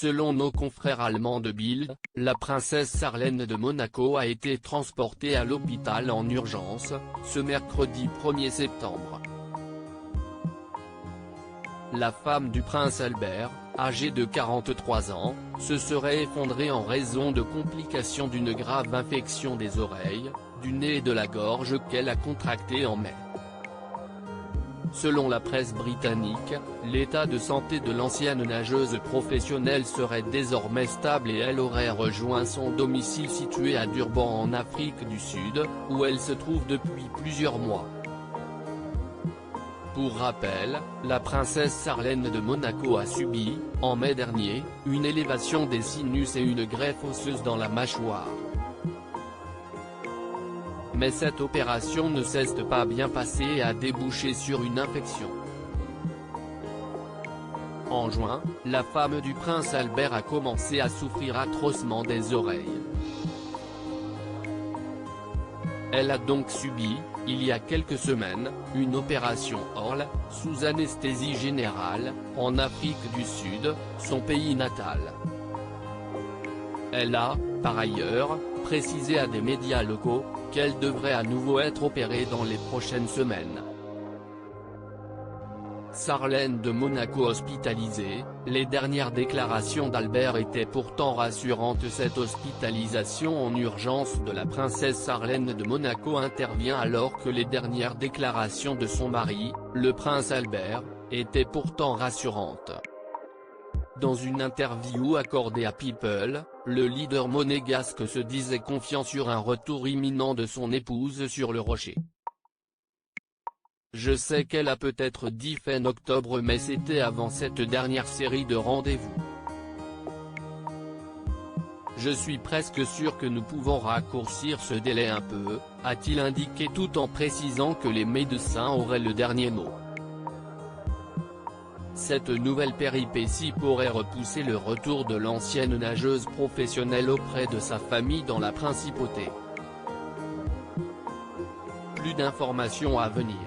Selon nos confrères allemands de Bild, la princesse Sarlène de Monaco a été transportée à l'hôpital en urgence, ce mercredi 1er septembre. La femme du prince Albert, âgée de 43 ans, se serait effondrée en raison de complications d'une grave infection des oreilles, du nez et de la gorge qu'elle a contractée en mai. Selon la presse britannique, l'état de santé de l'ancienne nageuse professionnelle serait désormais stable et elle aurait rejoint son domicile situé à Durban en Afrique du Sud, où elle se trouve depuis plusieurs mois. Pour rappel, la princesse Sarlène de Monaco a subi, en mai dernier, une élévation des sinus et une greffe osseuse dans la mâchoire. Mais cette opération ne s'est pas bien passée et a débouché sur une infection. En juin, la femme du prince Albert a commencé à souffrir atrocement des oreilles. Elle a donc subi, il y a quelques semaines, une opération ORL, sous anesthésie générale, en Afrique du Sud, son pays natal. Elle a, par ailleurs, précisé à des médias locaux, qu'elle devrait à nouveau être opérée dans les prochaines semaines. Sarlène de Monaco hospitalisée, les dernières déclarations d'Albert étaient pourtant rassurantes. Cette hospitalisation en urgence de la princesse Sarlène de Monaco intervient alors que les dernières déclarations de son mari, le prince Albert, étaient pourtant rassurantes. Dans une interview accordée à People, le leader monégasque se disait confiant sur un retour imminent de son épouse sur le rocher. Je sais qu'elle a peut-être dit fin octobre mais c'était avant cette dernière série de rendez-vous. Je suis presque sûr que nous pouvons raccourcir ce délai un peu, a-t-il indiqué tout en précisant que les médecins auraient le dernier mot. Cette nouvelle péripétie pourrait repousser le retour de l'ancienne nageuse professionnelle auprès de sa famille dans la principauté. Plus d'informations à venir.